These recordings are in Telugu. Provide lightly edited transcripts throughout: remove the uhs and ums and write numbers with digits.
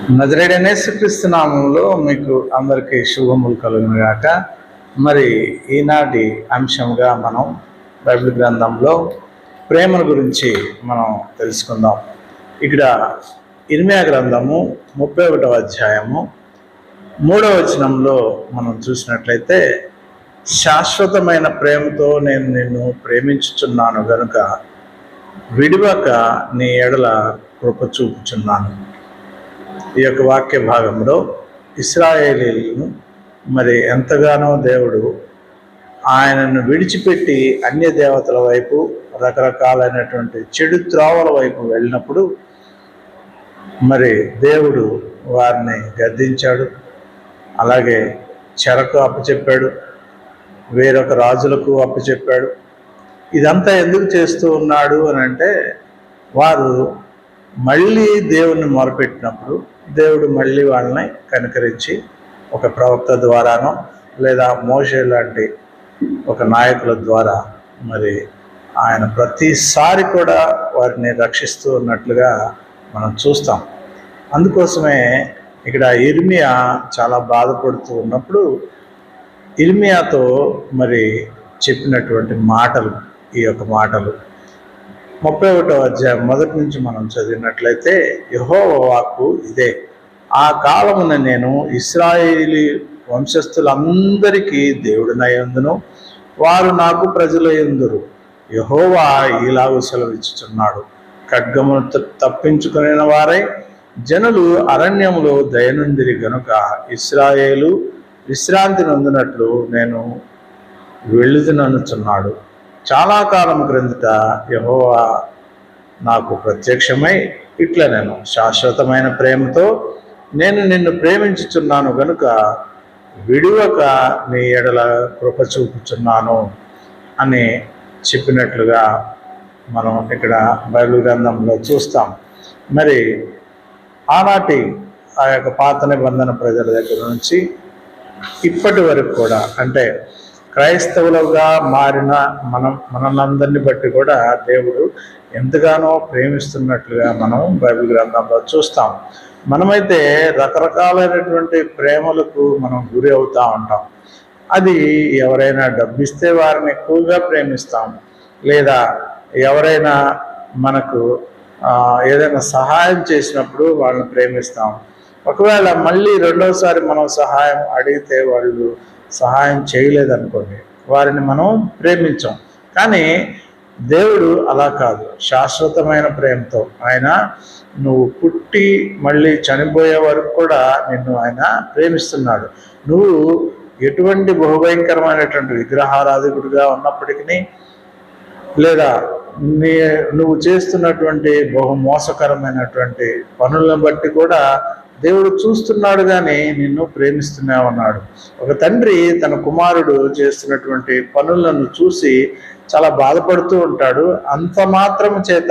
నజరేయుడైన యేసుక్రీస్తు నామములో మీకు అందరికీ శుభములు కలుగును గాక. మరి ఈనాటి అంశంగా మనం బైబిల్ గ్రంథంలో ప్రేమల గురించి మనం తెలుసుకుందాం. ఇక్కడ ఇర్మియా గ్రంథము 31వ అధ్యాయము 3వ వచనంలో మనం చూసినట్లయితే, శాశ్వతమైన ప్రేమతో నేను నిన్ను ప్రేమించుచున్నాను గనుక విడివక నీ ఎడల కృప చూపుచున్నాను. ఈ యొక్క వాక్య భాగంలో ఇశ్రాయేలీలను మరి ఎంతగానో దేవుడు ఆయనను విడిచిపెట్టి అన్య దేవతల వైపు, రకరకాలైనటువంటి చెడు త్రోవల వైపు వెళ్ళినప్పుడు మరి దేవుడు వారిని గద్దించాడు. అలాగే చెరకు అప్పచెప్పాడు, వేరొక రాజులకు అప్పచెప్పాడు. ఇదంతా ఎందుకు చేస్తూ ఉన్నాడు అని అంటే, వారు మళ్ళీ దేవుణ్ణి మొరపెట్టినప్పుడు దేవుడు మళ్ళీ వాళ్ళని కనికరించి ఒక ప్రవక్త ద్వారానో లేదా మోషే లాంటి ఒక నాయకుల ద్వారా మరి ఆయన ప్రతిసారి కూడా వారిని రక్షిస్తూ ఉన్నట్లుగా మనం చూస్తాం. అందుకోసమే ఇక్కడ ఇర్మియా చాలా బాధపడుతూ ఉన్నప్పుడు ఇర్మియాతో మరి చెప్పినటువంటి మాటలు, ఈ యొక్క మాటలు 31వ అధ్యాయం మొదటి నుంచి మనం చదివినట్లయితే, యెహోవా వాక్కు ఇదే: ఆ కాలమున నేను ఇశ్రాయేలీ వంశస్థులందరికీ దేవుడినయ్యుందును, వారు నాకు ప్రజలయ్యుందురు. యెహోవా ఈలాగు సెలవిచ్చుచున్నాడు: ఖడ్గమును తప్పించుకునే వారై జనులు అరణ్యములో దయనుందిరి గనుక ఇశ్రాయేలు విశ్రాంతి నొందినట్లు నేను వెళ్ళుదుననుచున్నాడు. చాలా కాలం క్రిందట యెహోవా నాకు ప్రత్యక్షమై ఇట్లా, నేను శాశ్వతమైన ప్రేమతో నేను నిన్ను ప్రేమించుచున్నాను గనుక విడువక నీ ఎడల కృప చూపుచున్నాను అని చెప్పినట్లుగా మనం ఇక్కడ బైబిల్ గ్రంథంలో చూస్తాం. మరి ఆనాటి ఆ యొక్క పాత నిబంధన ప్రజల దగ్గర నుంచి ఇప్పటి వరకు కూడా, అంటే క్రైస్తవులుగా మారిన మనందరినీ బట్టి కూడా దేవుడు ఎంతగానో ప్రేమిస్తున్నట్లుగా మనం బైబిల్ గ్రంథంలో చూస్తాం. మనమైతే రకరకాలైనటువంటి ప్రేమలకు మనం గురి అవుతూ ఉంటాం. అది ఎవరైనా డబ్బిస్తే వారిని ఎక్కువగా ప్రేమిస్తాం, లేదా ఎవరైనా మనకు ఏదైనా సహాయం చేసినప్పుడు వాళ్ళని ప్రేమిస్తాం. ఒకవేళ మళ్ళీ రెండోసారి మనం సహాయం అడిగితే వాళ్ళు సహాయం చేయలేదనుకోండి, వారిని మనం ప్రేమించాం. కానీ దేవుడు అలా కాదు. శాశ్వతమైన ప్రేమతో ఆయన నువ్వు పుట్టి మళ్ళీ చనిపోయే వరకు కూడా నిన్ను ఆయన ప్రేమిస్తున్నాడు. నువ్వు ఎటువంటి బహుభయంకరమైనటువంటి విగ్రహారాధికుడిగా ఉన్నప్పటికీ, లేదా నువ్వు చేస్తున్నటువంటి బహు మోసకరమైనటువంటి పనులను బట్టి కూడా దేవుడు చూస్తున్నాడు, కానీ నిన్ను ప్రేమిస్తూనే ఉన్నాడు. ఒక తండ్రి తన కుమారుడు చేస్తున్నటువంటి పనులను చూసి చాలా బాధపడుతూ ఉంటాడు. అంత మాత్రం చేత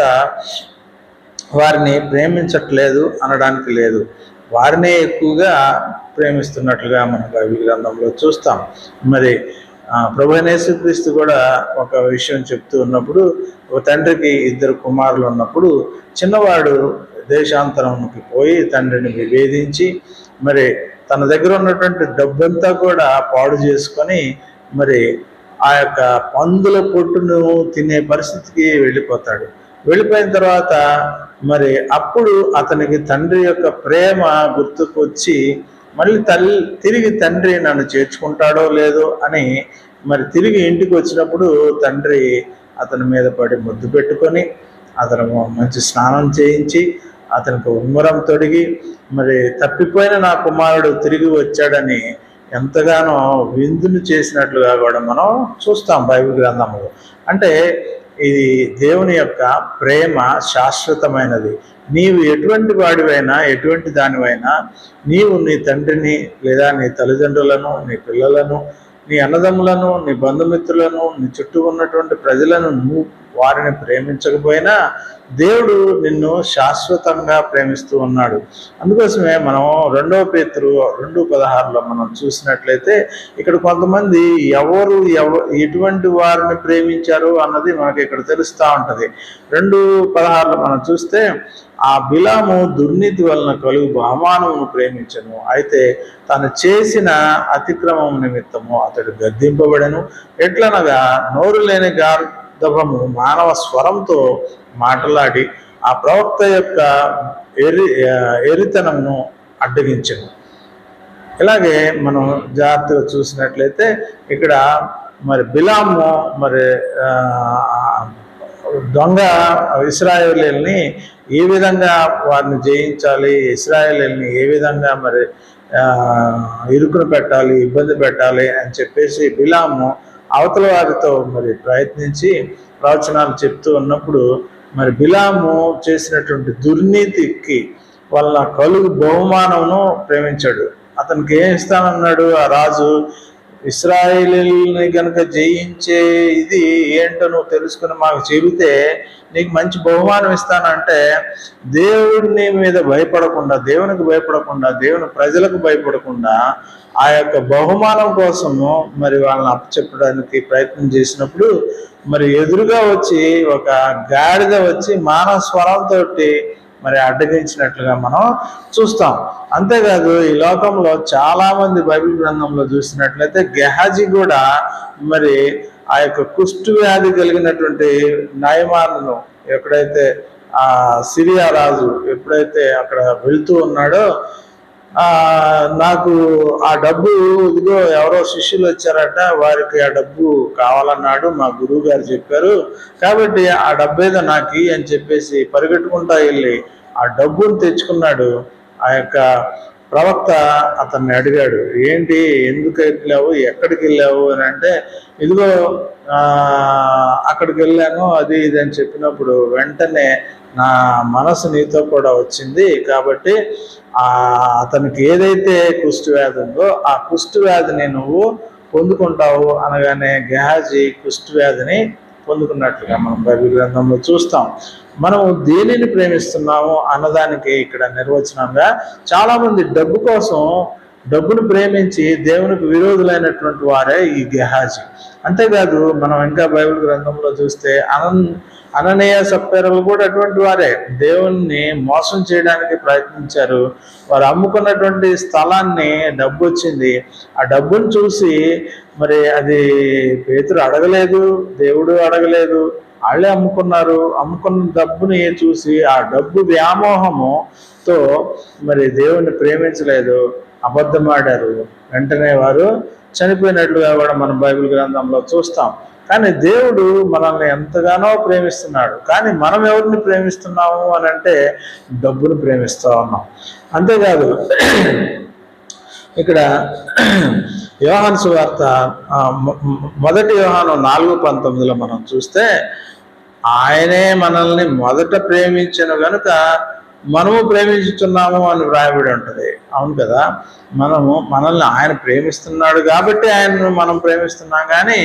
వారిని ప్రేమించట్లేదు అనడానికి లేదు, వారినే ఎక్కువగా ప్రేమిస్తున్నట్లుగా మన బైబిల్ గ్రంథంలో చూస్తాం. మరి ప్రభువైన యేసుక్రీస్తు కూడా ఒక విషయం చెప్తూ ఉన్నప్పుడు, ఒక తండ్రికి 2 కుమారులు ఉన్నప్పుడు చిన్నవాడు దేశాంతరంకి పోయి తండ్రిని విభేదించి మరి తన దగ్గర ఉన్నటువంటి డబ్బంతా కూడా పాడు చేసుకొని మరి ఆ యొక్క పందుల పొట్టును తినే పరిస్థితికి వెళ్ళిపోతాడు. వెళ్ళిపోయిన తర్వాత మరి అప్పుడు అతనికి తండ్రి యొక్క ప్రేమ గుర్తుకొచ్చి మళ్ళీ తిరిగి తండ్రి నన్ను చేర్చుకుంటాడో లేదో అని మరి తిరిగి ఇంటికి వచ్చినప్పుడు తండ్రి అతని మీద పడి ముద్దు పెట్టుకొని అతను మంచి స్నానం చేయించి అతనికి ఉంగరం తొడిగి మరి తప్పిపోయిన నా కుమారుడు తిరిగి వచ్చాడని ఎంతగానో విందును చేసినట్లుగా కూడా మనం చూస్తాం బైబిల్ గ్రంథంలో. అంటే ఇది దేవుని యొక్క ప్రేమ శాశ్వతమైనది. నీవు ఎటువంటి వాడివైనా, ఎటువంటి దానివైనా, నీవు నీ తండ్రిని లేదా నీ తల్లిదండ్రులను, నీ పిల్లలను, నీ అన్నదమ్ములను, నీ బంధుమిత్రులను, నీ చుట్టూ ఉన్నటువంటి ప్రజలను నువ్వు వారిని ప్రేమించకపోయినా దేవుడు నిన్ను శాశ్వతంగా ప్రేమిస్తూ ఉన్నాడు. అందుకోసమే మనం 2 పేతురు 2:16 మనం చూసినట్లయితే ఇక్కడ కొంతమంది ఎటువంటి వారిని ప్రేమించారు అన్నది మనకి ఇక్కడ తెలుస్తూ ఉంటది. 2:16 మనం చూస్తే, ఆ బిలాము దుర్నీతి వలన కలుగు బహుమానమును ప్రేమించను, అయితే తను చేసిన అతిక్రమం నిమిత్తము అతడు గద్దింపబడెను. ఎట్లనగా నోరు లేని గార్ధబము మానవ స్వరంతో మాట్లాడి ఆ ప్రవక్త యొక్క ఎరితనమును అడ్డగించను. ఇలాగే మనం జాగ్రత్తగా చూసినట్లయితే ఇక్కడ మరి బిలాము మరి దొంగ ఇశ్రాయేలీయుల్ని ఏ విధంగా వారిని జయించాలి, ఇశ్రాయేలీయుల్ని ఏ విధంగా మరి ఇరుకును పెట్టాలి, ఇబ్బంది పెట్టాలి అని చెప్పేసి బిలాము అవతల వారితో మరి ప్రయత్నించి ప్రవచనాలు చెప్తూ ఉన్నప్పుడు మరి బిలాము చేసినటువంటి దుర్నీతికి వల్ల కలుగు బహుమానమును ప్రేమించాడు. అతనికి ఏం ఇస్తానన్నాడు ఆ రాజు? ఇశ్రాయేలీయుల్ని కనుక జయించే ఇది ఏంటో నువ్వు తెలుసుకుని మాకు చెబితే నీకు మంచి బహుమానం ఇస్తానంటే, దేవుడిని మీద భయపడకుండా, దేవునికి భయపడకుండా, దేవుని ప్రజలకు భయపడకుండా ఆ యొక్క బహుమానం కోసము మరి వాళ్ళని అప్పచెప్పడానికి ప్రయత్నం చేసినప్పుడు మరి ఎదురుగా వచ్చి ఒక గాడిద వచ్చి మానవ స్వరంతో మరి అడ్డగించినట్లుగా మనం చూస్తాం. అంతేకాదు ఈ లోకంలో చాలా మంది బైబిల్ గ్రంథంలో చూసినట్లయితే గెహాజీ కూడా మరి ఆ యొక్క కుష్టు వ్యాధి కలిగినటువంటి నయమాను ఎక్కడైతే ఆ సిరియా రాజు ఎప్పుడైతే అక్కడ వెళ్తూ ఉన్నాడో, నాకు ఆ డబ్బు ఇదిగో ఎవరో శిష్యులు వచ్చారట, వారికి ఆ డబ్బు కావాలన్నాడు, మా గురువు గారు చెప్పారు, కాబట్టి ఆ డబ్బు ఏదో నాకు అని చెప్పేసి పరిగెట్టుకుంటా వెళ్ళి ఆ డబ్బును తెచ్చుకున్నాడు. ఆ యొక్క ప్రవక్త అతన్ని అడిగాడు, ఏంటి, ఎందుకు వెళ్ళావు, ఎక్కడికి వెళ్ళావు అని అంటే, ఇదిగో అక్కడికి వెళ్ళాను అది ఇది అని చెప్పినప్పుడు వెంటనే నా మనసు నీతో కూడా వచ్చింది, కాబట్టి అతనికి ఏదైతే కుష్టు వ్యాధి ఉందో ఆ కుష్టు వ్యాధిని నువ్వు పొందుకుంటావు అనగానే గెహాజీ కుష్టు వ్యాధిని పొందుకున్నట్లుగా మనం బైబిల్ గ్రంథంలో చూస్తాం. మనం దేనిని ప్రేమిస్తున్నాము అన్నదానికి ఇక్కడ నిర్వచనంగా చాలా మంది డబ్బు కోసం, డబ్బును ప్రేమించి దేవునికి విరోధులైనటువంటి వారే ఈ గెహాజీ. అంతేకాదు మనం ఇంకా బైబిల్ గ్రంథంలో చూస్తే అననీయ సప్ఫీరాలు కూడా అటువంటి వారే. దేవుణ్ణి మోసం చేయడానికి ప్రయత్నించారు. వారు అమ్ముకున్నటువంటి స్థలాన్ని డబ్బు వచ్చింది, ఆ డబ్బును చూసి మరి అది పేతురు అడగలేదు, దేవుడు అడగలేదు, వాళ్ళే అమ్ముకున్నారు. అమ్ముకున్న డబ్బుని చూసి ఆ డబ్బు వ్యామోహముతో మరి దేవుణ్ణి ప్రేమించలేదు, అబద్ధమాడారు. వెంటనే వారు చనిపోయినట్లుగా కూడా మనం బైబిల్ గ్రంథంలో చూస్తాం. కానీ దేవుడు మనల్ని ఎంతగానో ప్రేమిస్తున్నాడు. కానీ మనం ఎవరిని ప్రేమిస్తున్నాము అని అంటే డబ్బును ప్రేమిస్తూ ఉన్నాం. అంతేకాదు ఇక్కడ యోహాను సువార్త 1 యోహాను 4:19 మనం చూస్తే, ఆయనే మనల్ని మొదట ప్రేమించను గనుక మనము ప్రేమించుతున్నాము అని వ్రాయబడి ఉంటుంది. అవును కదా, మనల్ని ఆయన ప్రేమిస్తున్నాడు కాబట్టి ఆయన్ను మనం ప్రేమిస్తున్నాం, కానీ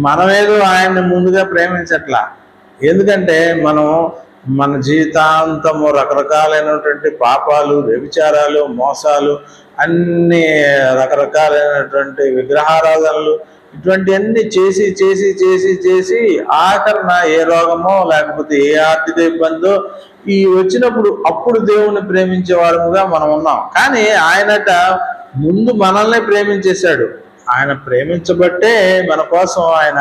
మనమేదో ఆయన్ని ముందుగా ప్రేమించట్లా. ఎందుకంటే మన జీవితాంతము రకరకాలైనటువంటి పాపాలు, వ్యభిచారాలు, మోసాలు, అన్ని రకరకాలైనటువంటి విగ్రహారాధనలు, ఇటువంటివన్నీ చేసి చేసి చేసి చేసి ఆఖరణ ఏ రోగమో లేకపోతే ఏ ఆర్థిక ఇబ్బందో ఈ వచ్చినప్పుడు అప్పుడు దేవుణ్ణి ప్రేమించే వారముగా మనం ఉన్నాం. కానీ ఆయనట ముందు మనల్ని ప్రేమించేశాడు. ఆయన ప్రేమించబట్టే మన కోసం ఆయన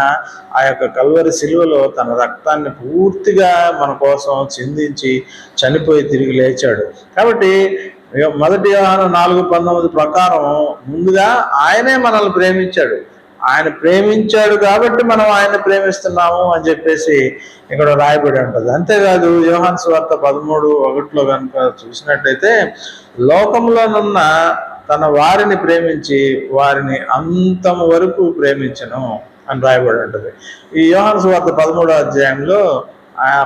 ఆ యొక్క కల్వరి శిలువలో తన రక్తాన్ని పూర్తిగా మన కోసం చిందించి చనిపోయి తిరిగి లేచాడు. కాబట్టి 1 యోహాను 4:19 ప్రకారం ముందుగా ఆయనే మనల్ని ప్రేమించాడు. ఆయన ప్రేమించాడు కాబట్టి మనం ఆయన ప్రేమిస్తున్నాము అని చెప్పేసి ఇక్కడ రాయబడి ఉంటుంది. అంతేకాదు యోహాను సువార్త 13:1 కనుక చూసినట్టయితే, లోకంలోనున్న తన వారిని ప్రేమించి వారిని అంతం వరకు ప్రేమించను అని రాయబడి ఉంటుంది. ఈ యోహాను సువార్త 13వ అధ్యాయంలో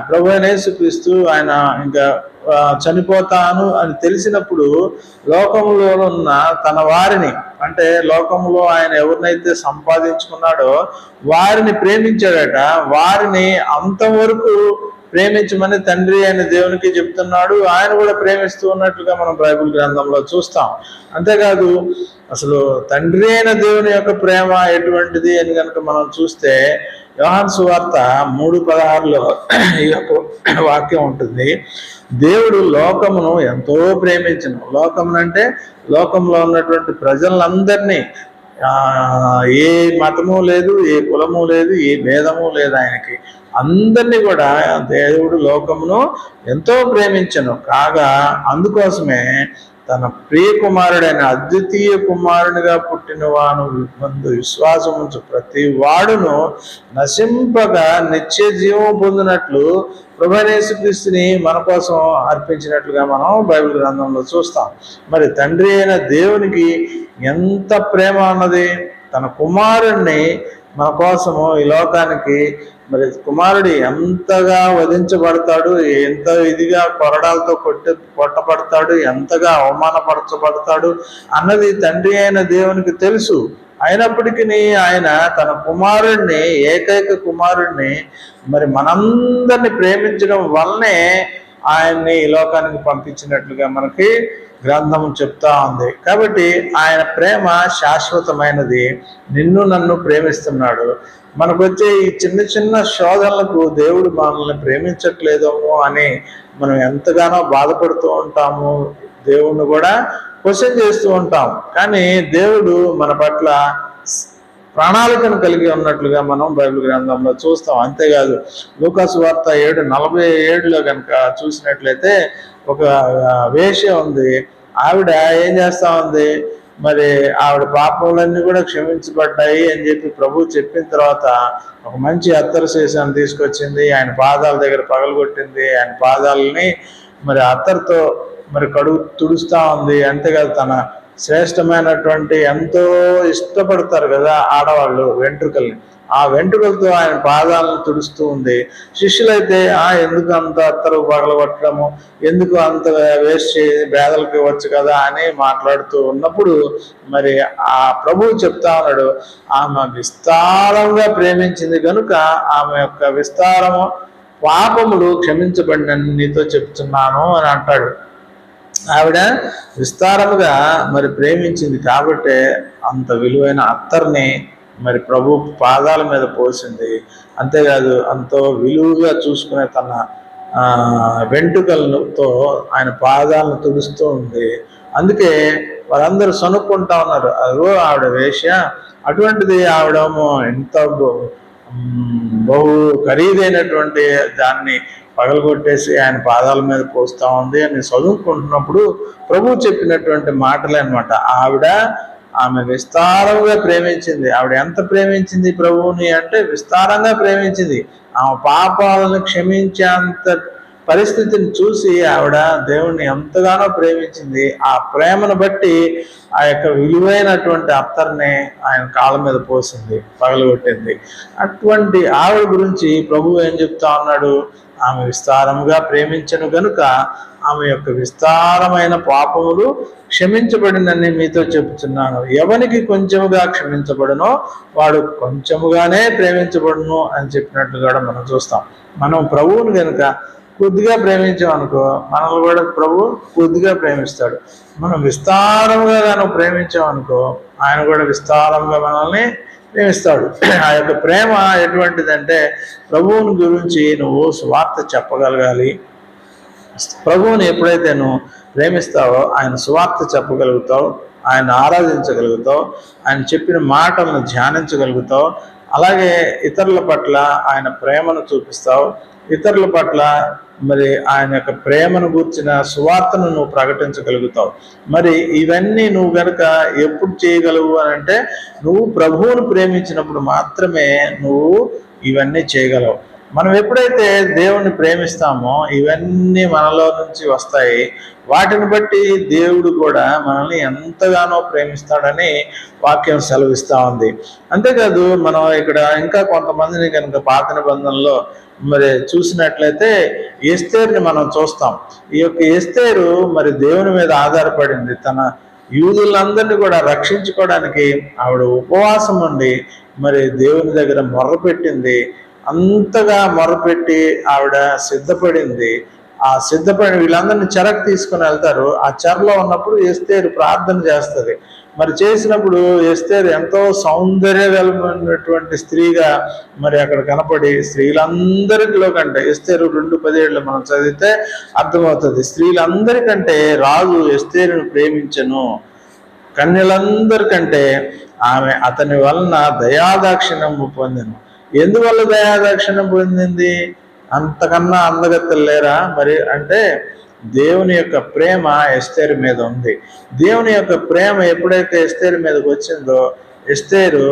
ప్రభు అయిన యేసుక్రీస్తు ఆయన ఇంకా చనిపోతాను అని తెలిసినప్పుడు లోకంలో ఉన్న తన వారిని, అంటే లోకంలో ఆయన ఎవరినైతే సంపాదించుకున్నాడో వారిని ప్రేమించాడట. వారిని అంతవరకు ప్రేమించమని తండ్రి అయిన దేవునికి చెప్తున్నాడు. ఆయన కూడా ప్రేమిస్తూ ఉన్నట్లుగా మనం బైబిల్ గ్రంథంలో చూస్తాం. అంతేకాదు అసలు తండ్రి అయిన దేవుని యొక్క ప్రేమ ఎటువంటిది అని కనుక మనం చూస్తే యోహాను సువార్త 3:16 ఈ యొక్క వాక్యం ఉంటుంది. దేవుడు లోకమును ఎంతో ప్రేమించను. లోకమునంటే లోకంలో ఉన్నటువంటి ప్రజలందరినీ, ఏ మతము లేదు, ఏ కులము లేదు, ఏ భేదము లేదు, ఆయనకి అందరినీ కూడా దేవుడు లోకమును ఎంతో ప్రేమించను. కాగా అందుకోసమే తన ప్రియ కుమారుడైన అద్వితీయ కుమారునిగా పుట్టిన వాను మందు విశ్వాసం ఉంచు ప్రతి వాడును నశింపగా నిత్య జీవం పొందినట్లు ప్రభువైన యేసుక్రీస్తుని మన కోసం అర్పించినట్లుగా మనం బైబిల్ గ్రంథంలో చూస్తాం. మరి తండ్రి అయిన దేవునికి ఎంత ప్రేమ అన్నది, తన కుమారుణ్ణి మన కోసము ఈ లోకానికి, మరి కుమారుడు ఎంతగా వధించబడతాడు, ఎంత ఇదిగా కొరడాలతో కొట్టబడతాడు, ఎంతగా అవమానపరచబడతాడు అన్నది తండ్రి అయిన దేవునికి తెలుసు. అయినప్పటికీ ఆయన తన కుమారుణ్ణి, ఏకైక కుమారుణ్ణి మరి మనందరినీ ప్రేమించడం వల్లనే ఆయన్ని ఈ లోకానికి పంపించినట్లుగా మనకి గ్రంథం చెప్తా ఉంది. కాబట్టి ఆయన ప్రేమ శాశ్వతమైనది. నిన్ను నన్ను ప్రేమిస్తున్నాడు. మనకు వచ్చే ఈ చిన్న చిన్న శోధనలకు దేవుడు మనల్ని ప్రేమించట్లేదేమో అని మనం ఎంతగానో బాధపడుతూ ఉంటాము. దేవుణ్ణి కూడా క్వశ్చన్ చేస్తూ ఉంటాం. కానీ దేవుడు మన పట్ల ప్రణాళికను కలిగి ఉన్నట్లుగా మనం బైబిల్ గ్రంథంలో చూస్తాం. అంతేకాదు లూకా సువార్త 7:47 కనుక చూసినట్లయితే ఒక వేశ్య ఉంది. ఆవిడ ఏం చేస్తా ఉంది, మరి ఆవిడ పాపములన్నీ కూడా క్షమించబడ్డాయి అని చెప్పి ప్రభు చెప్పిన తర్వాత ఒక మంచి అత్తరు శేషాన్ని తీసుకొచ్చింది, ఆయన పాదాల దగ్గర పగలగొట్టింది, ఆయన పాదాలని మరి అత్తరుతో మరి తుడుస్తా ఉంది. అంతేకాదు తన శ్రేష్టమైనటువంటి, ఎంతో ఇష్టపడతారు కదా ఆడవాళ్ళు వెంట్రుకల్ని, ఆ వెంట్రుకలతో ఆయన పాదాలను తుడుస్తూ ఉంది. శిష్యులైతే ఎందుకు అంత అత్తరు పగలగొట్టడము, ఎందుకు అంత వేస్ట్ చేసి పేదలకు ఇవ్వచ్చు కదా అని మాట్లాడుతూ ఉన్నప్పుడు మరి ఆ ప్రభువు చెప్తా ఉన్నాడు, ఆమె విస్తారంగా ప్రేమించింది కనుక ఆమె యొక్క విస్తారము పాపములు క్షమించబడినని నీతో చెప్తున్నాను అని అంటాడు. ఆవిడ విస్తారముగా మరి ప్రేమించింది కాబట్టే అంత విలువైన అత్తర్ని మరి ప్రభు పాదాల మీద పోసింది. అంతేకాదు ఎంతో విలువగా చూసుకునే తన వెంట్రుకలతో ఆయన పాదాలను తుడుస్తూ ఉంది. అందుకే వాళ్ళందరూ సనుక్కుంటా ఉన్నారు, అదో ఆవిడ వేశ్య, అటువంటిది ఆవిడేమో ఎంత బహు ఖరీదైనటువంటి దాన్ని పగలగొట్టేసి ఆయన పాదాల మీద పోస్తా ఉంది అని చదువుకుంటున్నప్పుడు ప్రభు చెప్పినటువంటి మాటలే అనమాట. ఆమె విస్తారంగా ప్రేమించింది. ఆవిడ ఎంత ప్రేమించింది ప్రభువుని అంటే విస్తారంగా ప్రేమించింది. ఆమె పాపాలను క్షమించేంత పరిస్థితిని చూసి ఆవిడ దేవుణ్ణి ఎంతగానో ప్రేమించింది. ఆ ప్రేమను బట్టి ఆ యొక్క విలువైనటువంటి అత్తర్ని ఆయన కాళ్ళ మీద పోసింది, పగలగొట్టింది. అటువంటి ఆవిడ గురించి ప్రభువు ఏం చెప్తా ఉన్నాడు, ఆమె విస్తారముగా ప్రేమించను గనుక ఆమె యొక్క విస్తారమైన పాపములు క్షమించబడినని మీతో చెబుతున్నాను. ఎవనికి కొంచెముగా క్షమించబడునో వాడు కొంచెముగానే ప్రేమించబడును అని చెప్పినట్లుగా మనం చూస్తాం. మనం ప్రభువుని కనుక కొద్దిగా ప్రేమించామనుకో మనల్ని కూడా ప్రభు కొద్దిగా ప్రేమిస్తాడు. మనం విస్తారంగా కనుక ప్రేమించామనుకో ఆయన కూడా విస్తారంగా మనల్ని ప్రేమిస్తాడు. ఆ యొక్క ప్రేమ ఎటువంటిదంటే ప్రభువుని గురించి నువ్వు సువార్త చెప్పగలగాలి. ప్రభువుని ఎప్పుడైతే నువ్వు ప్రేమిస్తావో ఆయన సువార్త చెప్పగలుగుతావు, ఆయన ఆరాధించగలుగుతావు, ఆయన చెప్పిన మాటలను ధ్యానించగలుగుతావు. అలాగే ఇతరుల పట్ల ఆయన ప్రేమను చూపిస్తావు. ఇతరుల పట్ల మరి ఆయన యొక్క ప్రేమను గూర్చిన సువార్తను నువ్వు ప్రకటించగలుగుతావు. మరి ఇవన్నీ నువ్వు గనక ఎప్పుడు చేయగలవు అని అంటే నువ్వు ప్రభువును ప్రేమించినప్పుడు మాత్రమే నువ్వు ఇవన్నీ చేయగలవు. మనం ఎప్పుడైతే దేవుణ్ణి ప్రేమిస్తామో ఇవన్నీ మనలో నుంచి వస్తాయి. వాటిని బట్టి దేవుడు కూడా మనల్ని ఎంతగానో ప్రేమిస్తాడని వాక్యం సెలవిస్తూ ఉంది. అంతేకాదు మనం ఇక్కడ ఇంకా కొంతమందిని కనుక పాత నిబంధనలో మరి చూసినట్లయితే ఎస్తేరుని మనం చూస్తాం. ఈ యొక్క ఎస్తేరు మరి దేవుని మీద ఆధారపడింది. తన యూదులందరినీ కూడా రక్షించుకోవడానికి ఆవిడ ఉపవాసం ఉండి మరి దేవుని దగ్గర మొర్రపెట్టింది. అంతగా మొర్రపెట్టి ఆవిడ సిద్ధపడింది. ఆ సిద్ధపడి వీళ్ళందరినీ చెరకు తీసుకుని వెళ్తారు. ఆ చెరలో ఉన్నప్పుడు ఎస్తేరు ప్రార్థన చేస్తుంది. మరి చేసినప్పుడు ఎస్తేరు ఎంతో సౌందర్యగలమైనటువంటి స్త్రీగా మరి అక్కడ కనపడి స్త్రీలందరిలో కంటే ఎస్తేరు 2:17 మనం చదివితే అర్థమవుతుంది. స్త్రీలందరికంటే రాజు ఎస్తేరును ప్రేమించెను. కన్యలందరికంటే ఆమె అతని వలన దయాదాక్షిణ్యం పొందెను. ఎందువల్ల దయాదాక్షిణ్యం పొందింది? అంతకన్నా అందగత్తెలు లేరా మరి అంటే దేవుని యొక్క ప్రేమ ఎస్తేరు మీద ఉంది. దేవుని యొక్క ప్రేమ ఎప్పుడైతే ఎస్తేరు మీదకి వచ్చిందో ఎస్తేరు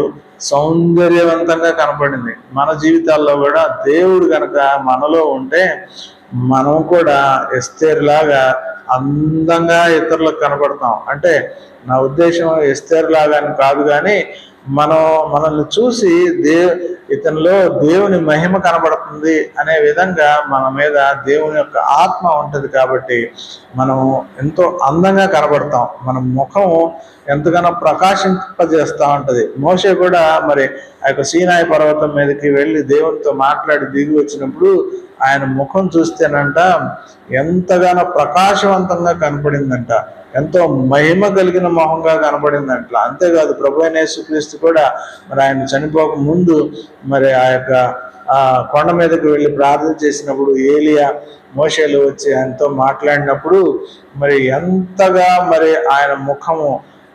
సౌందర్యవంతంగా కనపడింది. మన జీవితాల్లో కూడా దేవుడు కనుక మనలో ఉంటే మనం కూడా ఎస్తేరు లాగా అందంగా ఇతరులకు కనపడతాం. అంటే నా ఉద్దేశం ఎస్తేరు లాగా అని కాదు, కానీ మనల్ని చూసి ఇతనిలో దేవుని మహిమ కనబడుతుంది అనే విధంగా మన మీద దేవుని యొక్క ఆత్మ ఉంటుంది. కాబట్టి మనం ఎంతో అందంగా కనబడతాం. మన ముఖం ఎంతగానో ప్రకాశింపజేస్తూ ఉంటుంది. మోషే కూడా మరి ఆ యొక్క సీనాయి పర్వతం మీదకి వెళ్ళి దేవునితో మాట్లాడి దిగి వచ్చినప్పుడు ఆయన ముఖం చూస్తేనంట ఎంతగానో ప్రకాశవంతంగా కనపడిందంట. ఎంతో మహిమ కలిగిన మొహంగా కనబడిందంట. అంతేకాదు ప్రభు అయిన యేసుక్రీస్తు కూడా మరి ఆయన చనిపోక ముందు మరి ఆ యొక్క కొండ మీదకి వెళ్ళి ప్రార్థన చేసినప్పుడు ఏలియా మోషేలు వచ్చి ఆయనతో మాట్లాడినప్పుడు మరి ఎంతగా మరి ఆయన ముఖము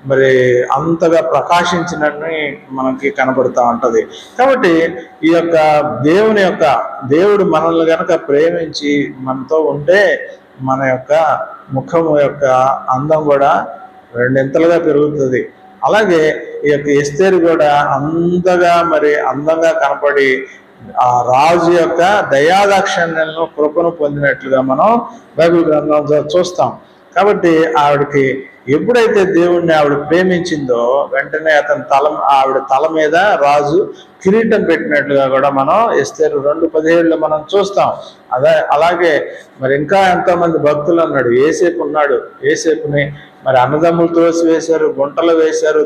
మరి అంతగా ప్రకాశించినని మనకి కనబడుతూ ఉంటది. కాబట్టి ఈ యొక్క దేవుడు మనల్ని గనక ప్రేమించి మనతో ఉంటే మన యొక్క ముఖం యొక్క అందం కూడా రెండింతలుగా పెరుగుతుంది. అలాగే ఈ యొక్క ఎస్తేరు కూడా అందంగా కనపడి ఆ రాజు యొక్క దయాదాక్షిణ్యాలను కృపను పొందినట్లుగా మనం బైబిల్ గ్రంథంలో చూస్తాం. కాబట్టి ఆవిడకి ఎప్పుడైతే దేవుణ్ణి ఆవిడ ప్రేమించిందో వెంటనే ఆవిడ తల మీద రాజు కిరీటం పెట్టినట్లుగా కూడా మనం ఎస్తేరు 2:17 మనం చూస్తాం. అలాగే మరి ఇంకా ఎంతో మంది భక్తులు అన్నాడు. ఏసేపు ఉన్నాడు. ఏసేపుని మరి అన్నదమ్ములు తోసివేశారు, గుంటలు వేశారు,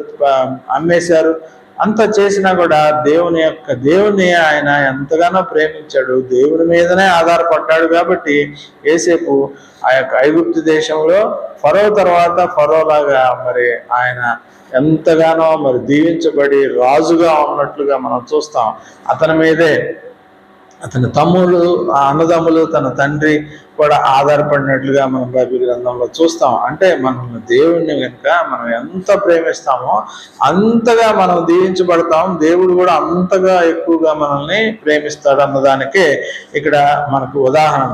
అమ్మేశారు. అంత చేసినా కూడా దేవుని ఆయన ఎంతగానో ప్రేమించాడు. దేవుని మీదనే ఆధారపడ్డాడు. కాబట్టి ఏసేపు ఆ యొక్క ఐగుప్తు దేశంలో ఫరో తర్వాత ఫరోలాగా మరి ఆయన ఎంతగానో మరి దీవించబడి రాజుగా ఉన్నట్లుగా మనం చూస్తాం. అతని మీదే అతని తమ్ముడు, అన్నదమ్ములు, తన తండ్రి కూడా ఆధారపడినట్లుగా మనం బైబిల్ గ్రంథంలో చూస్తాం. అంటే మనల్ని దేవుణ్ణి కనుక మనం ఎంత ప్రేమిస్తామో అంతగా మనం దీవించబడతాం. దేవుడు కూడా అంతగా ఎక్కువగా మనల్ని ప్రేమిస్తాడు అన్నదానికే ఇక్కడ మనకు ఉదాహరణ.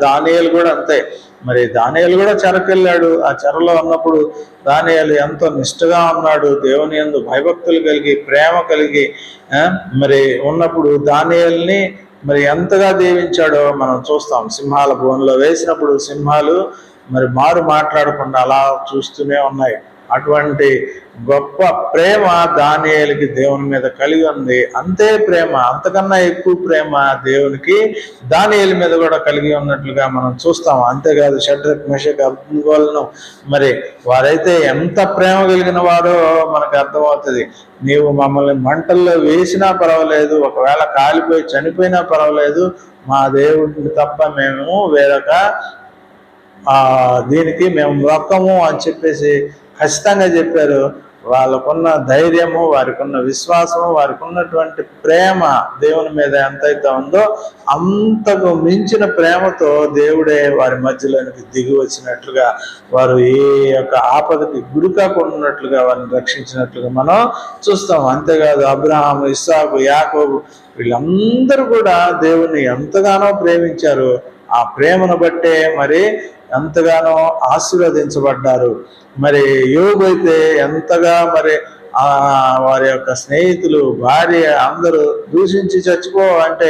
దానియేలు కూడా అంతే. మరి దానియేలు కూడా చెరకెళ్ళాడు. ఆ చెరలో ఉన్నప్పుడు దానియేలు ఎంతో నిష్ఠగా ఉన్నాడు. దేవుని యందు భయభక్తులు కలిగి ప్రేమ కలిగి మరి ఉన్నప్పుడు దానియేలుని మరి ఎంతగా దీవించాడో మనం చూస్తాం. సింహాల బోన్లో వేసినప్పుడు సింహాలు మరి మాట్లాడకుండా అలా చూస్తూనే ఉన్నాయి. అటువంటి గొప్ప ప్రేమ దానియేలుకి దేవుని మీద కలిగి ఉంది. అంతే ప్రేమ, అంతకన్నా ఎక్కువ ప్రేమ దేవునికి దానియేలు మీద కూడా కలిగి ఉన్నట్లుగా మనం చూస్తాం. అంతేకాదు షడ్రక్ మెషక్ అబేద్నెగోలను మరి వారైతే ఎంత ప్రేమ కలిగిన వారో మనకు అర్థమవుతుంది. నీవు మమ్మల్ని మంటల్లో వేసినా పర్వాలేదు, ఒకవేళ కాలిపోయి చనిపోయినా పర్వాలేదు, మా దేవుడిని తప్ప మేము వేరొక దీనికి మేము మొక్కము అని చెప్పేసి ఖచ్చితంగా చెప్పారు. వాళ్ళకున్న ధైర్యము, వారికి ఉన్న విశ్వాసము, వారికి ఉన్నటువంటి ప్రేమ దేవుని మీద ఎంతైతే ఉందో అంతకు మించిన ప్రేమతో దేవుడే వారి మధ్యలోనికి దిగి వచ్చినట్లుగా, వారు ఏ యొక్క ఆపదకి గురికాకున్నట్లుగా వారిని రక్షించినట్లుగా మనం చూస్తాం. అంతేకాదు అబ్రహాము, ఇస్సాకు, యాకోబు వీళ్ళందరూ కూడా దేవుణ్ణి ఎంతగానో ప్రేమించారు. ఆ ప్రేమను బట్టే మరి ఎంతగానో ఆశీర్వదించబడ్డారు. మరి యోబు అయితే ఎంతగా మరి వారి యొక్క స్నేహితులు, భార్య అందరూ దూషించి చచ్చిపోవాలంటే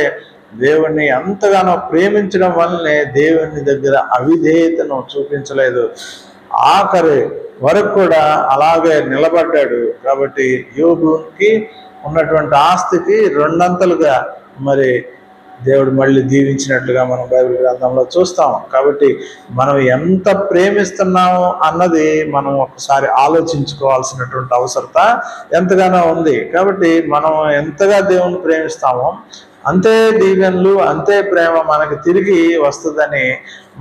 దేవుణ్ణి ఎంతగానో ప్రేమించడం వల్లనే దేవుని దగ్గర అవిధేయతను చూపించలేదు. ఆఖరి వరకు కూడా అలాగే నిలబడ్డాడు. కాబట్టి యోబుకి ఉన్నటువంటి ఆస్తికి రెండంతలుగా మరి దేవుడు మళ్ళీ దీవించినట్లుగా మనం బైబిల్ గ్రంథంలో చూస్తాం. కాబట్టి మనం ఎంత ప్రేమిస్తున్నాము అన్నది మనం ఒకసారి ఆలోచించుకోవాల్సినటువంటి అవసరత ఎంతగానో ఉంది. కాబట్టి మనం ఎంతగా దేవుణ్ణి ప్రేమిస్తామో అంతే దీవెనలు, అంతే ప్రేమ మనకి తిరిగి వస్తుందని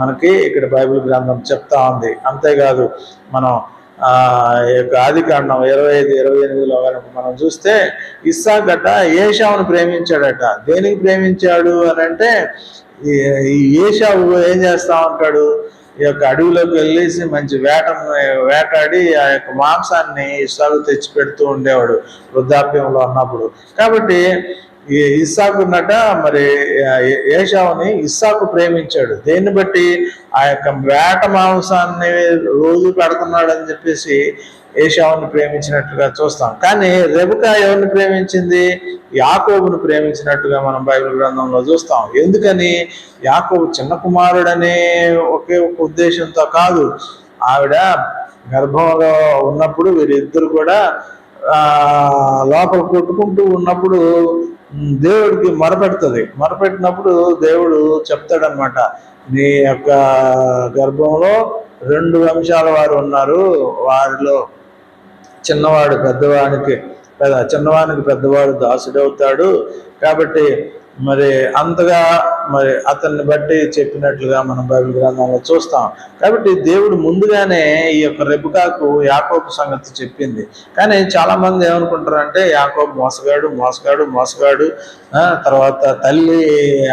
మనకి ఇక్కడ బైబిల్ గ్రంథం చెప్తా ఉంది. అంతేకాదు మనం ఆదికాండం 25-28లో కనుక మనం చూస్తే ఇస్సాకట ఏశావును ప్రేమించాడట. దేనికి ప్రేమించాడు అని అంటే, ఈ ఏశావు ఏం చేస్తా ఉంటాడు, ఈ యొక్క అడవిలోకి వెళ్ళేసి మంచి వేటాడి ఆ యొక్క మాంసాన్ని ఇస్సాకు తెచ్చి పెడుతూ ఉండేవాడు వృద్ధాప్యంలో ఉన్నప్పుడు. కాబట్టి ఈ ఇస్సాకున్నట మరి ఏశావుని ఇస్సాకు ప్రేమించాడు. దేన్ని బట్టి? ఆ యొక్క వేట మాంసాన్ని రోజు పెడుతున్నాడు అని చెప్పేసి ఏశావుని ప్రేమించినట్లుగా చూస్తాం. కానీ రెబెకా ఎవరిని ప్రేమించింది? యాకోబును ప్రేమించినట్టుగా మనం బైబిల్ గ్రంథంలో చూస్తాం. ఎందుకని? యాకోబు చిన్న కుమారుడనే ఒకే ఒక ఉద్దేశంతో కాదు, ఆవిడ గర్భంలో ఉన్నప్పుడు వీరిద్దరు కూడా లోపల కొట్టుకుంటూ ఉన్నప్పుడు దేవుడికి మొరపెట్టినప్పుడు దేవుడు చెప్తాడనమాట, నీ యొక్క గర్భంలో 2 వంశాల వారు ఉన్నారు, వారిలో చిన్నవాడికి పెద్దవాడు దాసుడవుతాడు. కాబట్టి మరి అంతగా మరి అతన్ని బట్టి చెప్పినట్లుగా మనం బైబిల్ గ్రంథంలో చూస్తాం. కాబట్టి దేవుడు ముందుగానే ఈ యొక్క రెబెకాకు యాకోబు సంగతి చెప్పింది. కానీ చాలా మంది ఏమనుకుంటారంటే యాకోబు మోసగాడు, తర్వాత తల్లి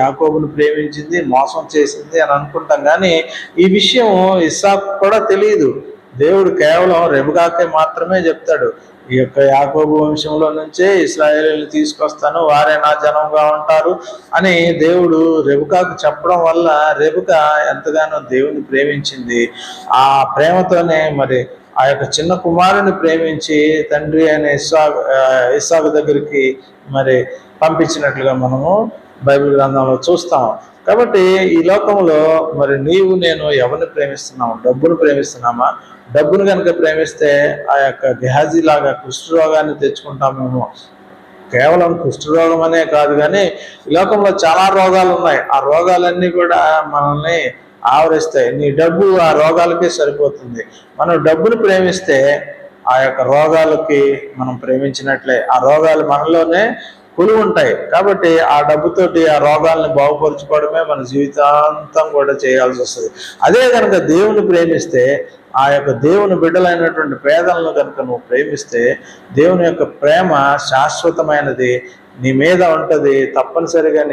యాకోబును ప్రేమించింది, మోసం చేసింది అని అనుకుంటాం. కానీ ఈ విషయం ఇస్సాకు కూడా తెలియదు. దేవుడు కేవలం రెబెకాకే మాత్రమే చెప్తాడు, ఈ యొక్క యాకోబు వంశంలో నుంచే ఇశ్రాయేలీయులను తీసుకొస్తాను, వారే నా జనంగా ఉంటారు అని దేవుడు రెబెకాకు చెప్పడం వల్ల రెబెకా ఎంతగానో దేవుని ప్రేమించింది. ఆ ప్రేమతోనే మరి ఆ యొక్క చిన్న కుమారుని ప్రేమించి తండ్రి అయిన ఇస్సాకు దగ్గరికి మరి పంపించినట్లుగా మనము బైబిల్ గ్రంథంలో చూస్తాం. కాబట్టి ఈ లోకంలో మరి నీవు నేను ఎవరిని ప్రేమిస్తున్నాము? డబ్బును ప్రేమిస్తున్నామా? డబ్బును కనుక ప్రేమిస్తే ఆ యొక్క గెహాజీ లాగా కుష్ఠరోగాన్ని తెచ్చుకుంటామేమో. కేవలం కుష్ఠరోగం అనే కాదు, కానీ ఈ లోకంలో చాలా రోగాలు ఉన్నాయి. ఆ రోగాలన్నీ కూడా మనల్ని ఆవరిస్తాయి. నీ డబ్బు ఆ రోగాలకే సరిపోతుంది. మనం డబ్బును ప్రేమిస్తే ఆ యొక్క రోగాలకి మనం ప్రేమించినట్లే, ఆ రోగాలు మనలోనే కొలువు ఉంటాయి. కాబట్టి ఆ డబ్బుతోటి ఆ రోగాలను బాగుపరుచుకోవడమే మన జీవితాంతం కూడా చేయాల్సి వస్తుంది. అదే కనుక దేవుని ప్రేమిస్తే, ఆ యొక్క దేవుని బిడ్డలైనటువంటి పేదలను కనుక నువ్వు ప్రేమిస్తే, దేవుని యొక్క ప్రేమ శాశ్వతమైనది నీ మీద ఉంటుంది. తప్పనిసరిగా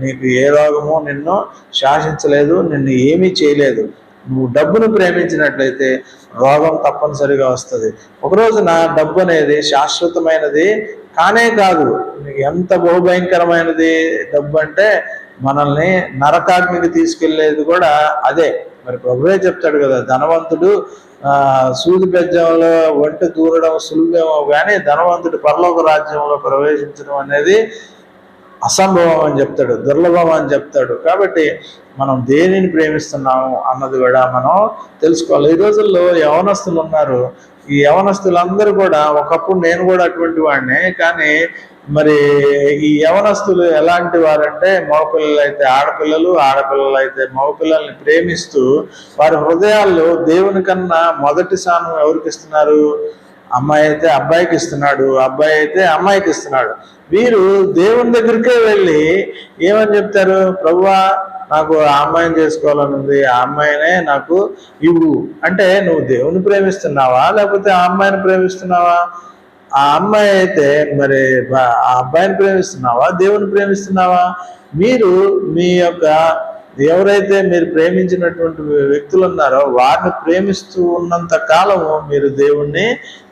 నీకు ఏ రోగము నిన్ను శాసించలేదు, నిన్ను ఏమీ చేయలేదు. నువ్వు డబ్బును ప్రేమించినట్లయితే రోగం తప్పనిసరిగా వస్తుంది. ఒకరోజు నా డబ్బు అనేది శాశ్వతమైనది కానే కాదు, ఎంత బహుభయంకరమైనది డబ్బు అంటే మనల్ని నరకాగ్నికి తీసుకెళ్లేది కూడా అదే. మరి ప్రభువే చెప్తాడు కదా, ధనవంతుడు సూది బెజ్జంలో ఒంటి దూరడం సులువేమో కానీ ధనవంతుడు పరలోక రాజ్యంలో ప్రవేశించడం అనేది అసంభవం అని చెప్తాడు, దుర్లభం అని చెప్తాడు. కాబట్టి మనం దేనిని ప్రేమిస్తున్నాము అన్నది కూడా మనం తెలుసుకోవాలి. ఈ రోజుల్లో యవనస్తులు ఉన్నారు. ఈ యవనస్తులందరూ కూడా, ఒకప్పుడు నేను కూడా అటువంటి వాడినే, కానీ మరి ఈ యవనస్తులు ఎలాంటి వారంటే, మగపిల్లలు అయితే ఆడపిల్లలు అయితే మగపిల్లల్ని ప్రేమిస్తూ వారి హృదయాల్లో దేవుని కన్నా మొదటి స్థానం ఎవరికి ఇస్తున్నారు? అమ్మాయి అయితే అబ్బాయికి ఇస్తున్నాడు, అబ్బాయి అయితే అమ్మాయికి ఇస్తున్నాడు. వీరు దేవుని దగ్గరికే వెళ్ళి ఏమని చెప్తారు? ప్రభువా, నాకు ఆ అమ్మాయిని చేసుకోవాలని ఉంది, ఆ అమ్మాయినే నాకు ఇవ్వు అంటే, నువ్వు దేవుని ప్రేమిస్తున్నావా లేకపోతే ఆ అమ్మాయిని ప్రేమిస్తున్నావా? ఆ అమ్మాయి అయితే మరి ఆ అబ్బాయిని ప్రేమిస్తున్నావా, దేవుని ప్రేమిస్తున్నావా? మీరు మీ యొక్క ఎవరైతే మీరు ప్రేమించినటువంటి వ్యక్తులు ఉన్నారో వారిని ప్రేమిస్తూ ఉన్నంత కాలము మీరు దేవుణ్ణి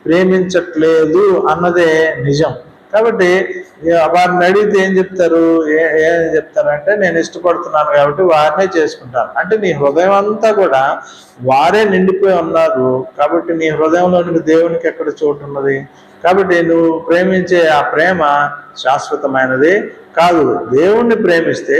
ప్రేమించట్లేదు అన్నదే నిజం. కాబట్టి వారిని అడిగితే ఏం చెప్తారంటే, నేను ఇష్టపడుతున్నాను కాబట్టి వారినే చేసుకుంటాను అంటే, నీ హృదయం అంతా కూడా వారే నిండిపోయి ఉన్నారు. కాబట్టి నీ హృదయంలోనికి దేవునికి ఎక్కడ చోటు ఉన్నది? కాబట్టి నువ్వు ప్రేమించే ఆ ప్రేమ శాశ్వతమైనది కాదు. దేవుణ్ణి ప్రేమిస్తే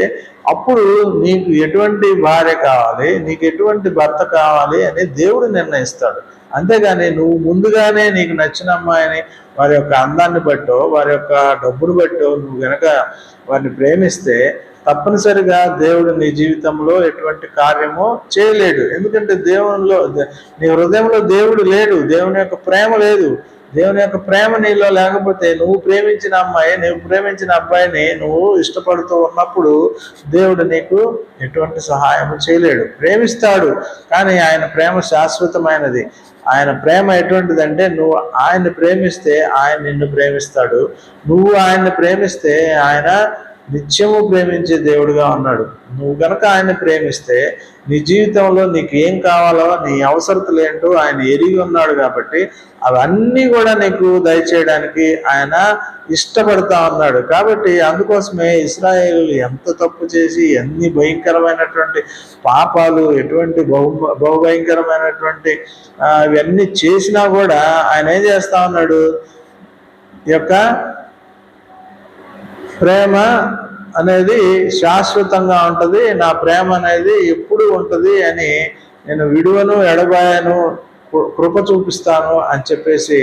అప్పుడు నీకు ఎటువంటి భార్య కావాలి, నీకు ఎటువంటి భర్త కావాలి అని దేవుడు నిర్ణయిస్తాడు. అంతేగాని నువ్వు ముందుగానే నీకు నచ్చిన అమ్మాయిని వారి యొక్క అందాన్ని బట్టో వారి యొక్క డబ్బును బట్టో నువ్వు గనక వారిని ప్రేమిస్తే తప్పనిసరిగా దేవుడు నీ జీవితంలో ఎటువంటి కార్యము చేయలేడు. ఎందుకంటే నీ హృదయంలో దేవుడు లేడు, దేవుని యొక్క ప్రేమ లేదు. దేవుని యొక్క ప్రేమ నీలో లేకపోతే నువ్వు ప్రేమించిన అమ్మాయి, నువ్వు ప్రేమించిన అబ్బాయిని నువ్వు ఇష్టపడుతూ ఉన్నప్పుడు దేవుడు నీకు ఎటువంటి సహాయం చేయలేడు. ప్రేమిస్తాడు, కానీ ఆయన ప్రేమ శాశ్వతమైనది. ఆయన ప్రేమ ఎటువంటిదంటే, నువ్వు ఆయన్ని ప్రేమిస్తే ఆయన నిన్ను ప్రేమిస్తాడు, నువ్వు ఆయన్ని ప్రేమిస్తే ఆయన నిత్యము ప్రేమించే దేవుడుగా ఉన్నాడు. నువ్వు గనక ఆయన్ని ప్రేమిస్తే నీ జీవితంలో నీకు ఏం కావాలో, నీ అవసరతలు ఏంటో ఆయన ఎరిగి ఉన్నాడు. కాబట్టి అవన్నీ కూడా నీకు దయచేయడానికి ఆయన ఇష్టపడతా ఉన్నాడు. కాబట్టి అందుకోసమే ఇశ్రాయేలు ఎంత తప్పు చేసి ఎన్ని భయంకరమైనటువంటి పాపాలు, ఎటువంటి బహుభయంకరమైనటువంటి ఇవన్నీ చేసినా కూడా ఆయన ఏం చేస్తా ఉన్నాడు, ఈ యొక్క ప్రేమ అనేది శాశ్వతంగా ఉంటుంది, నా ప్రేమ అనేది ఎప్పుడు ఉంటుంది అని, నేను విడువను ఎడబాయను, కృప చూపిస్తాను అని చెప్పేసి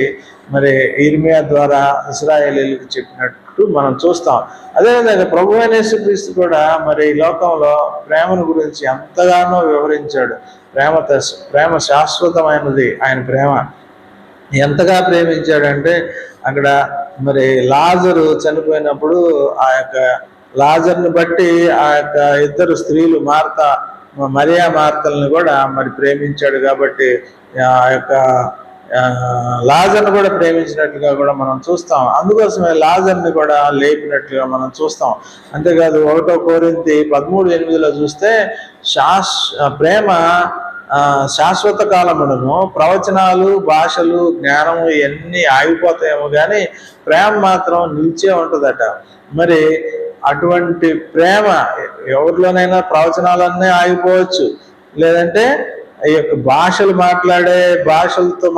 మరి ఇర్మియా ద్వారా ఇశ్రాయేలీయులకు చెప్పినట్టు మనం చూస్తాం. అదేవిధంగా ప్రభువైన యేసుక్రీస్తు కూడా మరి ఈ లోకంలో ప్రేమను గురించి ఎంతగానో వివరించాడు. ప్రేమ శాశ్వతమైనది. ఆయన ప్రేమ ఎంతగా ప్రేమించాడంటే, అక్కడ మరి లాజరు చనిపోయినప్పుడు ఆ యొక్క లాజర్ని బట్టి ఆ యొక్క ఇద్దరు స్త్రీలు మరియా మార్తల్ని కూడా మరి ప్రేమించాడు. కాబట్టి ఆ యొక్క లాజర్ని కూడా ప్రేమించినట్లుగా కూడా మనం చూస్తాం. అందుకోసమే లాజర్ని కూడా లేపినట్లుగా మనం చూస్తాం. అంతేకాదు 1 కొరింథీ 13:8 చూస్తే ప్రేమ శాశ్వత కాలమును, ప్రవచనాలు, భాషలు, జ్ఞానము ఇవన్నీ ఆగిపోతాయేమో కానీ ప్రేమ మాత్రం నిలిచే ఉంటుందట. మరి అటువంటి ప్రేమ ఎవరిలోనైనా ప్రవచనాలన్నీ ఆగిపోవచ్చు, లేదంటే ఈ యొక్క భాషలతో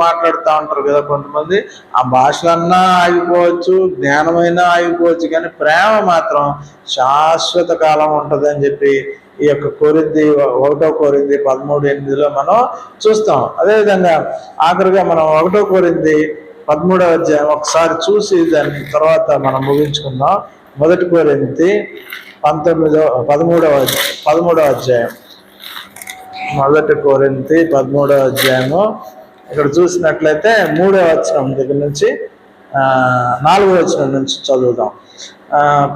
మాట్లాడుతూ ఉంటారు కదా కొంతమంది, ఆ భాషలన్నా ఆగిపోవచ్చు, జ్ఞానమైనా ఆగిపోవచ్చు, కానీ ప్రేమ మాత్రం శాశ్వత కాలం ఉంటుంది అని చెప్పి ఈ యొక్క 1 కొరింథీ 13:8 మనం చూస్తాం. అదేవిధంగా ఆఖరిగా మనం 1 కొరింథీ 13 ఒకసారి చూసి దాని తర్వాత మనం ముగించుకుందాం. 1 కొరింథీ 13 అధ్యాయం 1 కొరింథీ 13 అధ్యాయము ఇక్కడ చూసినట్లయితే 3వ వచనం దగ్గర నుంచి 4వ వచనం నుంచి చదువుదాం.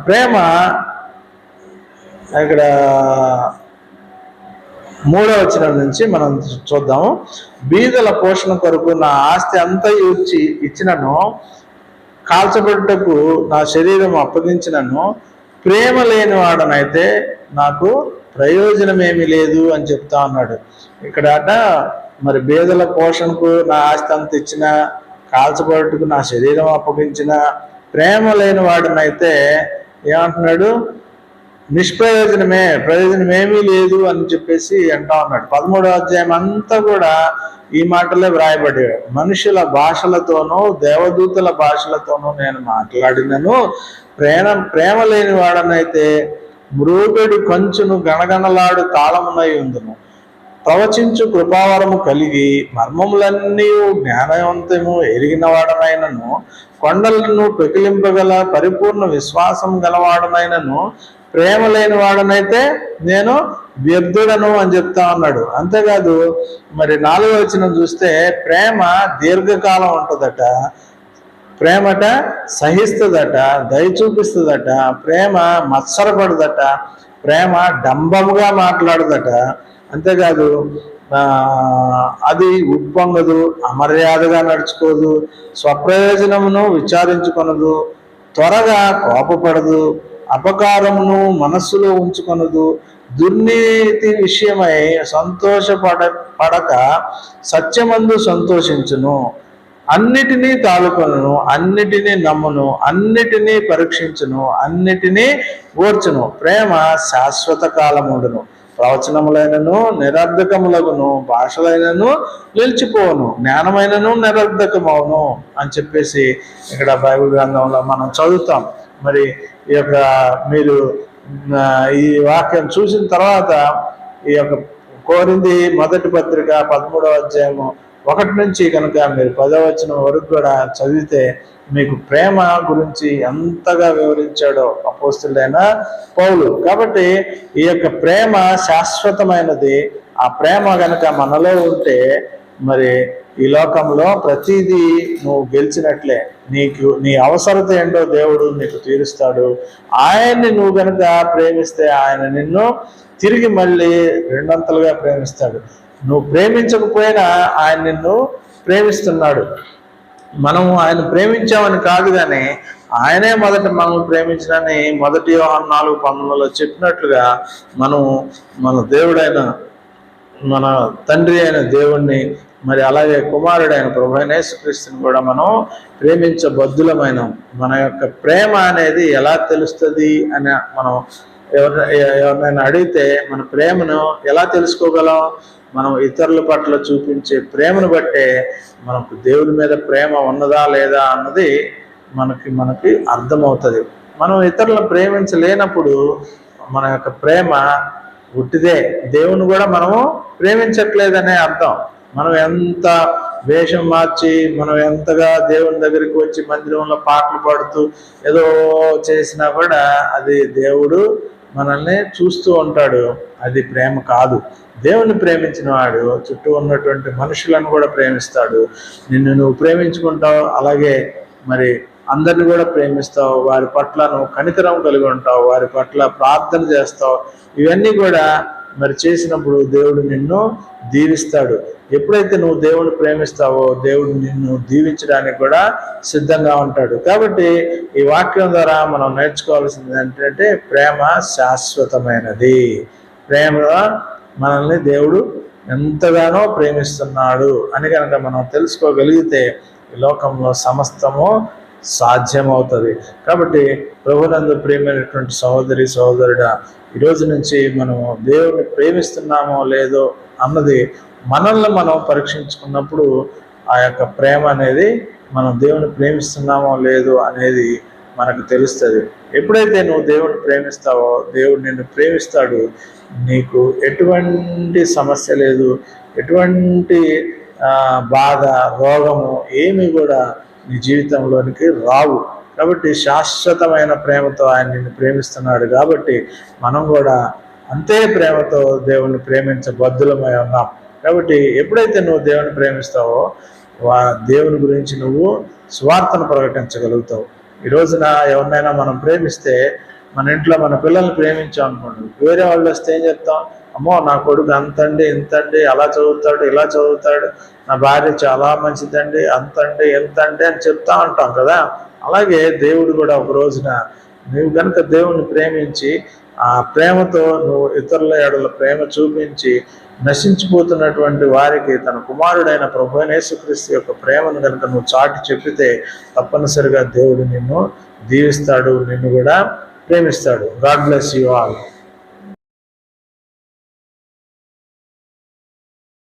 ప్రేమ ఇక్కడ 3వ వచనం నుంచి మనం చూద్దాము. బీదల పోషణ కొరకు నా ఆస్తి అంతా ఇచ్చినను, కాల్చబడుటకు నా శరీరం అప్పగించినను, ప్రేమ లేని వాడనైతే నాకు ప్రయోజనమేమీ లేదు అని చెప్తా ఉన్నాడు. ఇక్కడ మరి బీదల పోషణకు నా ఆస్తి అంత ఇచ్చిన, కాల్చబడుటకు నా శరీరం అప్పగించిన, ప్రేమ లేని వాడనైతే ఏమంటున్నాడు, ప్రయోజనమేమీ లేదు అని చెప్పేసి అంటా ఉన్నాడు. 13వ అధ్యాయం అంతా కూడా ఈ మాటలే వ్రాయబడ్డాడు. మనుషుల భాషలతోనూ దేవదూతల భాషలతోనూ నేను మాట్లాడినను, ప్రేమ లేని వాడనైతే మృగడి కంచును గణగణలాడు తాళమునై ఉందును. ప్రవచించు కృపావరము కలిగి మర్మములన్నీ జ్ఞానవంతము ఎరిగిన వాడనైనను, కొండలను పెకిలింపగల పరిపూర్ణ విశ్వాసం గలవాడనైనను, ప్రేమ లేని వాడనైతే నేను వ్యర్థుడను అని చెప్తా ఉన్నాడు. అంతేకాదు మరి 4వ వచనం చూస్తే ప్రేమ దీర్ఘకాలం ఉంటుందట, ప్రేమట సహిస్తుందట, దయ చూపిస్తుందట, ప్రేమ మత్సరపడదట, ప్రేమ డంబముగా మాట్లాడదట. అంతేకాదు అది ఉప్పొంగదు, అమర్యాదగా నడుచుకోదు, స్వప్రయోజనమును విచారించుకొనదు, త్వరగా కోపపడదు, అపకారమును మనస్సులో ఉంచుకొనదు, దుర్నీతి విషయమై సంతోషపడక సత్యమందు సంతోషించును, అన్నిటినీ తాలుకొను, అన్నిటినీ నమ్మును, అన్నిటినీ పరీక్షించును, అన్నిటినీ ఓర్చును. ప్రేమ శాశ్వత కాలముండును, ప్రవచనములైనను నిరర్ధకములగును, భాషలైనను నిలిచిపోవును, జ్ఞానమైనను నిరర్ధకమవును అని చెప్పేసి ఇక్కడ బైబిల్ గ్రంథంలో మనం చదువుతాం. మరి ఈ యొక్క మీరు ఈ వాక్యం చూసిన తర్వాత ఈ యొక్క కొరింథీ 1 పత్రిక 13వ అధ్యాయము 1 నుంచి కనుక మీరు 10వ వచనం వరకు కూడా చదివితే మీకు ప్రేమ గురించి ఎంతగా వివరించాడో అపోస్తులైన పౌలు. కాబట్టి ఈ యొక్క ప్రేమ శాశ్వతమైనది. ఆ ప్రేమ గనక మనలో ఉంటే మరి ఈ లోకంలో ప్రతిదీ నువ్వు గెలిచినట్లే. నీ అవసరత ఏంటో దేవుడు నీకు తీరుస్తాడు. ఆయన్ని నువ్వు గనక ప్రేమిస్తే ఆయన నిన్ను తిరిగి మళ్ళీ 200లుగా ప్రేమిస్తాడు. నువ్వు ప్రేమించకపోయినా ఆయన నిన్ను ప్రేమిస్తున్నాడు. మనము ఆయన ప్రేమించామని కాదు, కానీ ఆయనే మొదట మనల్ని ప్రేమించడని 1 యోహాను 4:19లో చెప్పినట్లుగా మనం మన దేవుడైన మన తండ్రి అయిన దేవుణ్ణి, మరి అలాగే కుమారుడైన ప్రభువైన యేసుక్రీస్తుని కూడా మనం ప్రేమించబద్దులమైన. మన యొక్క ప్రేమ అనేది ఎలా తెలుస్తుంది అని మనం ఎవరినైనా అడిగితే మన ప్రేమను ఎలా తెలుసుకోగలం? మనం ఇతరుల పట్ల చూపించే ప్రేమను బట్టే మనకు దేవుడి మీద ప్రేమ ఉన్నదా లేదా అన్నది మనకి అర్థమవుతుంది. మనం ఇతరులను ప్రేమించలేనప్పుడు మన యొక్క ప్రేమ ఉట్టిదే. దేవుని కూడా మనము ప్రేమించట్లేదనే అర్థం. మనం ఎంత వేషం మార్చి, మనం ఎంతగా దేవుని దగ్గరికి వచ్చి మందిరంలో పాటలు పాడుతూ ఏదో చేసినా కూడా అది దేవుడు మనల్ని చూస్తూ ఉంటాడు. అది ప్రేమ కాదు. దేవుని ప్రేమించిన వాడు చుట్టూ ఉన్నటువంటి మనుషులను కూడా ప్రేమిస్తాడు. నిన్ను నువ్వు ప్రేమించుకుంటావు, అలాగే మరి అందరిని కూడా ప్రేమిస్తావు. వారి పట్ల నువ్వు కనికరం కలిగి ఉంటావు, వారి పట్ల ప్రార్థన చేస్తావు. ఇవన్నీ కూడా మరి చేసినప్పుడు దేవుడు నిన్ను దీవిస్తాడు. ఎప్పుడైతే నువ్వు దేవుని ప్రేమిస్తావో దేవుడు నిన్ను దీవించడానికి కూడా సిద్ధంగా ఉంటాడు. కాబట్టి ఈ వాక్యం ద్వారా మనం నేర్చుకోవాల్సింది ఏంటంటే ప్రేమ శాశ్వతమైనది. ప్రేమ మనల్ని దేవుడు ఎంతగానో ప్రేమిస్తున్నాడు అని కనుక మనం తెలుసుకోగలిగితే ఈ లోకంలో సమస్తము సాధ్యమవుతుంది. కాబట్టి ప్రభునందు ప్రేమైనటువంటి సహోదరి సహోదరుడా, ఈరోజు నుంచి మనము దేవుని ప్రేమిస్తున్నామో లేదో అన్నది మనల్ని మనం పరీక్షించుకున్నప్పుడు ఆ యొక్క ప్రేమ అనేది మనం దేవుని ప్రేమిస్తున్నామో లేదో అనేది మనకు తెలుస్తుంది. ఎప్పుడైతే నువ్వు దేవుని ప్రేమిస్తావో దేవుడు నిన్ను ప్రేమిస్తాడు. నీకు ఎటువంటి సమస్య లేదు, ఎటువంటి బాధ, రోగము ఏమి కూడా నీ జీవితంలోనికి రావు. కాబట్టి శాశ్వతమైన ప్రేమతో ఆయన నిన్ను ప్రేమిస్తున్నాడు. కాబట్టి మనం కూడా అంతే ప్రేమతో దేవుణ్ణి ప్రేమించబద్దులమై ఉన్నాం. కాబట్టి ఎప్పుడైతే నువ్వు దేవుని ప్రేమిస్తావో దేవుని గురించి నువ్వు స్వార్థను ప్రకటించగలుగుతావు. ఈ రోజున ఎవరినైనా మనం ప్రేమిస్తే, మన ఇంట్లో మన పిల్లల్ని ప్రేమించాం అనుకోండి, వేరే వాళ్ళు వస్తే ఏం చెప్తాం? అమ్మో నా కొడుకు అంతండి ఇంతండి, అలా చదువుతాడు ఇలా చదువుతాడు, నా భార్య చాలా మంచిదండి, అంతండి ఎంతండి అని చెప్తా ఉంటాం కదా. అలాగే దేవుడు కూడా ఒక రోజున నువ్వు కనుక దేవుణ్ణి ప్రేమించి ఆ ప్రేమతో నువ్వు ఇతరుల ఎడల ప్రేమ చూపించి నశించిపోతున్నటువంటి వారికి తన కుమారుడైన ప్రభువైన యేసుక్రీస్తు యొక్క ప్రేమను కనుక నువ్వు చాటి చెప్పితే తప్పనిసరిగా దేవుడు నిన్ను దీవిస్తాడు, నిన్ను కూడా ప్రేమిస్తాడు. God bless you all.